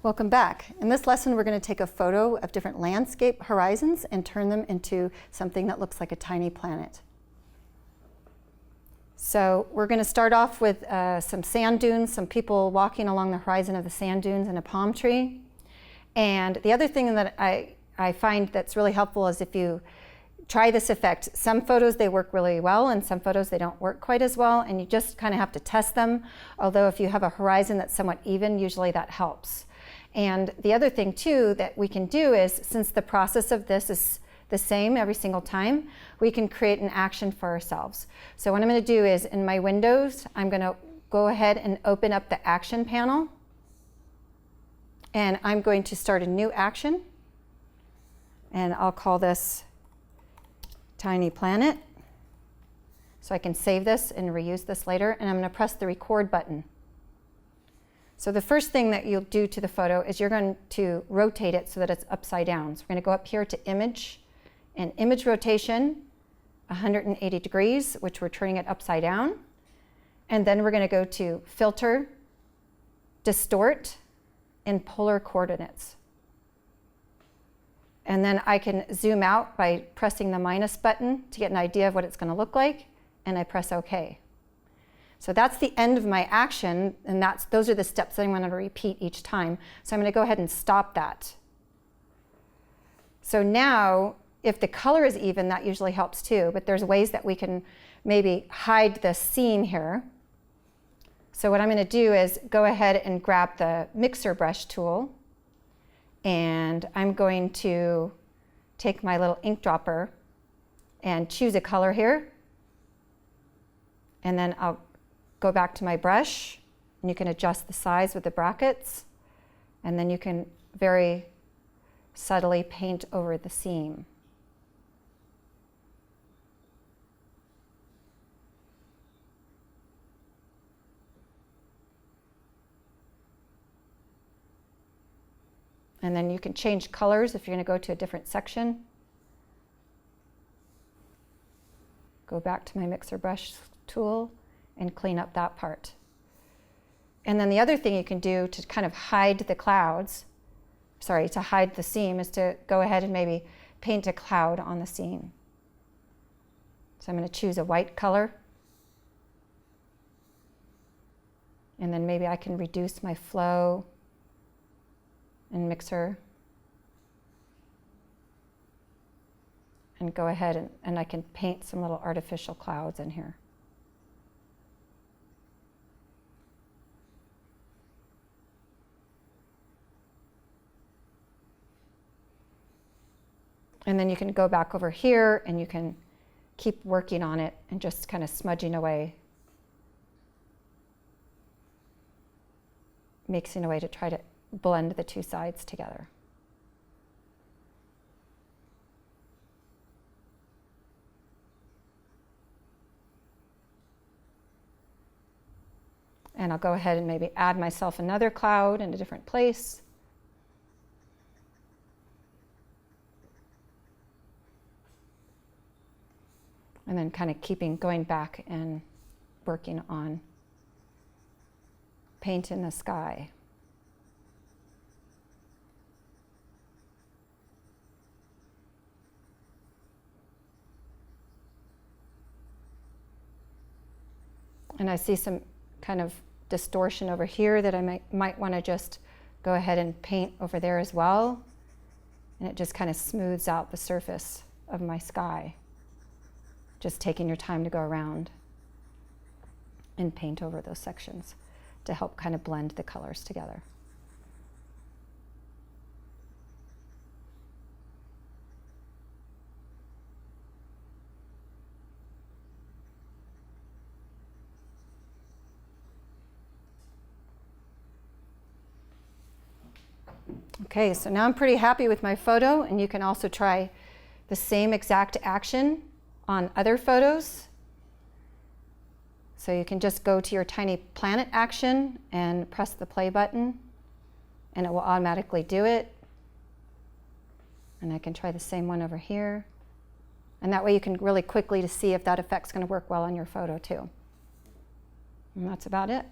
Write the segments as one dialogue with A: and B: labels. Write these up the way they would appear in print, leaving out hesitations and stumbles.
A: Welcome back. In this lesson, we're going to take a photo of different landscape horizons and turn them into something that looks like a tiny planet. So we're going to start off with some sand dunes, some people walking along the horizon of the sand dunes and a palm tree. And the other thing that I find that's really helpful is if you try this effect. Some photos, they work really well, and some photos, they don't work quite as well, and you just kind of have to test them. Although if you have a horizon that's somewhat even, usually that helps. And the other thing too that we can do is, since the process of this is the same every single time, we can create an action for ourselves. So what I'm going to do is, in my windows, I'm going to go ahead and open up the action panel, and I'm going to start a new action, and I'll call this Tiny Planet. So I can save this and reuse this later, and I'm going to press the record button. So the first thing that you'll do to the photo is you're going to rotate it so that it's upside down. So we're going to go up here to Image, and Image Rotation, 180 degrees, which we're turning it upside down. And then we're going to go to Filter, Distort, and Polar Coordinates. And then I can zoom out by pressing the minus button to get an idea of what it's going to look like, and I press OK. So that's the end of my action, and those are the steps that I'm going to repeat each time. So I'm going to go ahead and stop that. So now, if the color is even, that usually helps too, but there's ways that we can maybe hide the scene here. So what I'm going to do is go ahead and grab the mixer brush tool, and I'm going to take my little ink dropper and choose a color here, and then I'll go back to my brush, and you can adjust the size with the brackets, and then you can very subtly paint over the seam. And then you can change colors if you're going to go to a different section. Go back to my mixer brush tool and clean up that part. And then the other thing you can do to kind of hide the clouds, to hide the seam, is to go ahead and maybe paint a cloud on the seam. So I'm going to choose a white color. And then maybe I can reduce my flow and mixer, and go ahead and I can paint some little artificial clouds in here. And then you can go back over here and you can keep working on it and just kind of smudging away, mixing away to try to blend the two sides together. And I'll go ahead and maybe add myself another cloud in a different place. And then kind of going back and working on paint in the sky. And I see some kind of distortion over here that I might want to just go ahead and paint over there as well. And it just kind of smooths out the surface of my sky. Just taking your time to go around and paint over those sections to help kind of blend the colors together. Okay, so now I'm pretty happy with my photo, and you can also try the same exact action on other photos. So you can just go to your Tiny Planet action and press the play button, and it will automatically do it. And I can try the same one over here. And that way you can really quickly to see if that effect's going to work well on your photo too. And that's about it.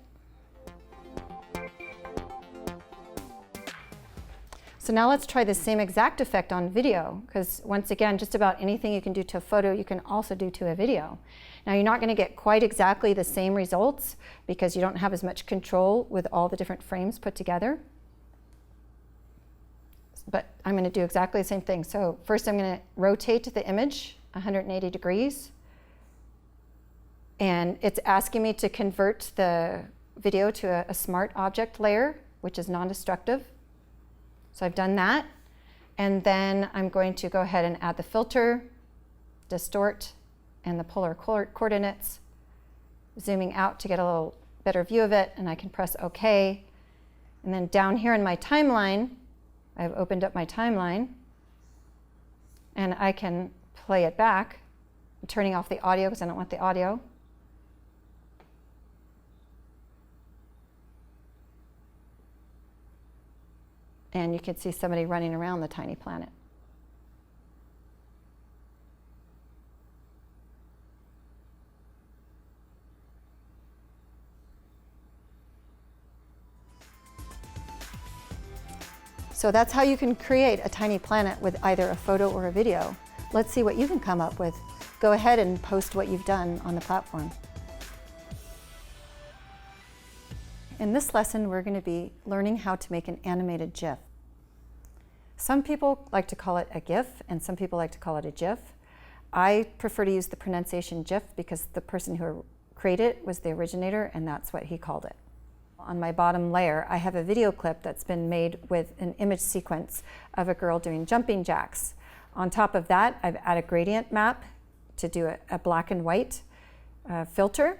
A: So now let's try the same exact effect on video, because once again, just about anything you can do to a photo, you can also do to a video. Now you're not going to get quite exactly the same results because you don't have as much control with all the different frames put together. But I'm going to do exactly the same thing. So first I'm going to rotate the image 180 degrees. And it's asking me to convert the video to a smart object layer, which is non-destructive. So I've done that. And then I'm going to go ahead and add the filter, distort, and the polar coordinates, zooming out to get a little better view of it, and I can press OK. And then down here in my timeline, I've opened up my timeline, and I can play it back. I'm turning off the audio because I don't want the audio. And you can see somebody running around the tiny planet. So that's how you can create a tiny planet with either a photo or a video. Let's see what you can come up with. Go ahead and post what you've done on the platform. In this lesson, we're going to be learning how to make an animated GIF. Some people like to call it a GIF, and some people like to call it a GIF. I prefer to use the pronunciation GIF because the person who created it was the originator, and that's what he called it. On my bottom layer, I have a video clip that's been made with an image sequence of a girl doing jumping jacks. On top of that, I've added a gradient map to do a black and white filter.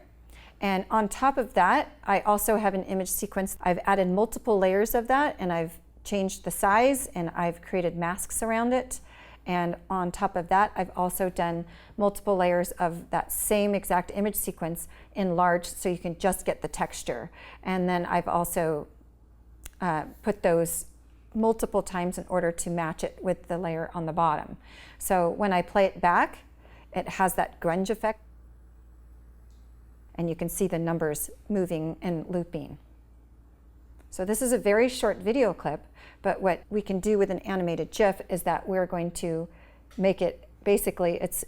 A: And on top of that, I also have an image sequence. I've added multiple layers of that, and I've changed the size, and I've created masks around it. And on top of that, I've also done multiple layers of that same exact image sequence enlarged so you can just get the texture. And then I've also put those multiple times in order to match it with the layer on the bottom. So when I play it back, it has that grunge effect. And you can see the numbers moving and looping. So this is a very short video clip, but what we can do with an animated GIF is that we're going to make it, basically, it's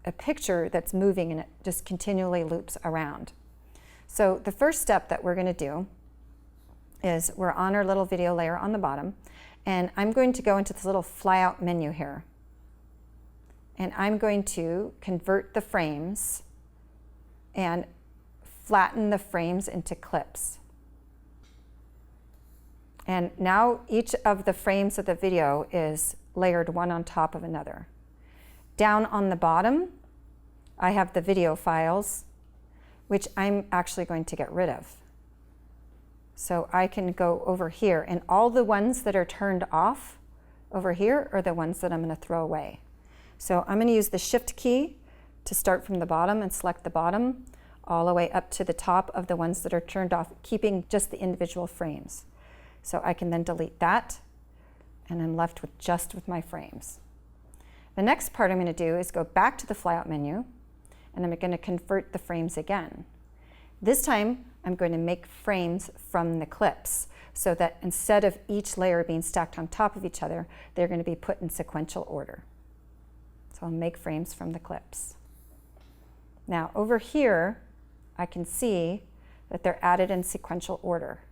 A: a picture that's moving and it just continually loops around. So the first step that we're going to do is we're on our little video layer on the bottom, and I'm going to go into this little flyout menu here. And I'm going to convert the frames and flatten the frames into clips. And now each of the frames of the video is layered one on top of another. Down on the bottom, I have the video files, which I'm actually going to get rid of. So I can go over here, and all the ones that are turned off over here are the ones that I'm going to throw away. So I'm going to use the Shift key to start from the bottom and select the bottom all the way up to the top of the ones that are turned off, keeping just the individual frames. So I can then delete that, and I'm left with just with my frames. The next part I'm going to do is go back to the flyout menu, and I'm going to convert the frames again. This time, I'm going to make frames from the clips so that instead of each layer being stacked on top of each other, they're going to be put in sequential order. So I'll make frames from the clips. Now over here, I can see that they're added in sequential order.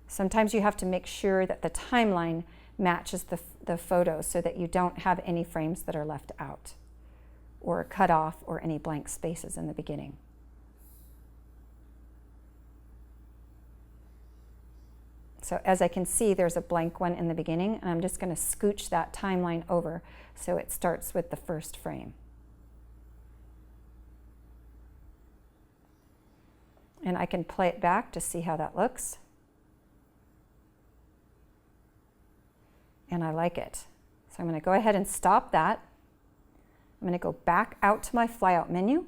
A: Sometimes you have to make sure that the timeline matches the photos so that you don't have any frames that are left out or cut off or any blank spaces in the beginning. So as I can see, there's a blank one in the beginning, and I'm just going to scooch that timeline over so it starts with the first frame. And I can play it back to see how that looks. And I like it. So I'm going to go ahead and stop that. I'm going to go back out to my flyout menu,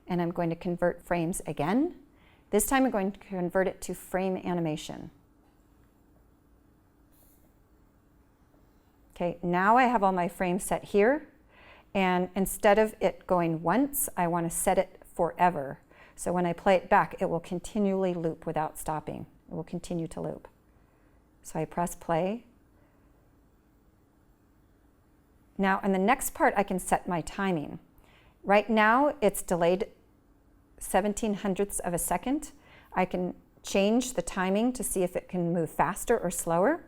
A: and I'm going to convert frames again. This time I'm going to convert it to frame animation. Okay, now I have all my frames set here, and instead of it going once, I want to set it forever. So when I play it back, it will continually loop without stopping. It will continue to loop. So I press play. Now in the next part I can set my timing. Right now it's delayed 17/100ths of a second. I can change the timing to see if it can move faster or slower.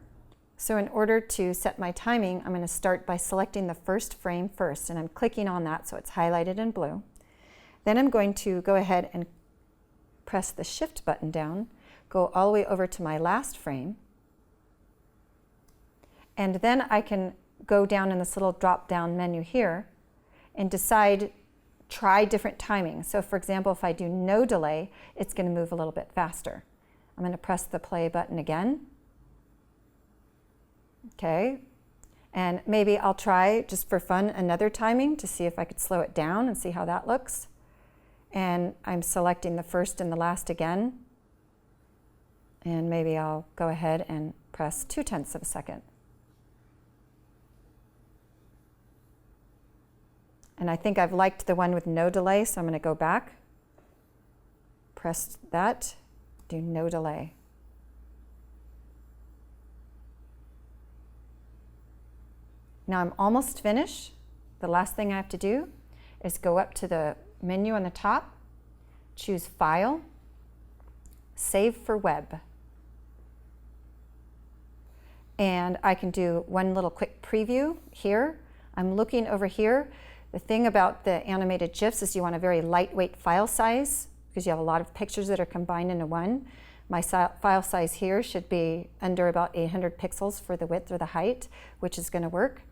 A: So in order to set my timing, I'm going to start by selecting the first frame first, and I'm clicking on that so it's highlighted in blue. Then I'm going to go ahead and press the shift button down, go all the way over to my last frame, and then I can go down in this little drop-down menu here and try different timing. So for example, if I do no delay, it's going to move a little bit faster. I'm going to press the play button again. Okay, and maybe I'll try, just for fun, another timing to see if I could slow it down and see how that looks. And I'm selecting the first and the last again. And maybe I'll go ahead and press 0.2 of a second. And I think I've liked the one with no delay, so I'm going to go back, press that, do no delay. Now I'm almost finished. The last thing I have to do is go up to the menu on the top, choose File, Save for Web. And I can do one little quick preview here. I'm looking over here. The thing about the animated GIFs is you want a very lightweight file size because you have a lot of pictures that are combined into one. My file size here should be under about 800 pixels for the width or the height, which is going to work.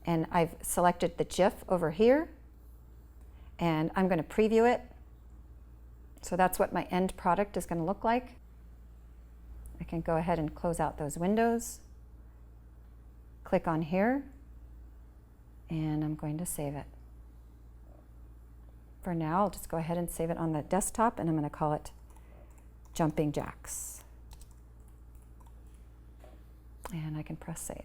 A: And I've selected the GIF over here, and I'm going to preview it. So that's what my end product is going to look like. I can go ahead and close out those windows, click on here, and I'm going to save it. For now, I'll just go ahead and save it on the desktop, and I'm going to call it Jumping Jacks. And I can press save.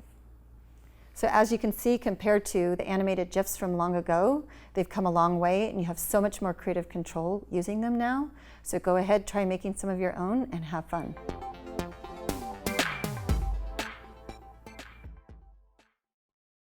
A: So as you can see, compared to the animated GIFs from long ago, they've come a long way, and you have so much more creative control using them now. So go ahead, try making some of your own, and have fun.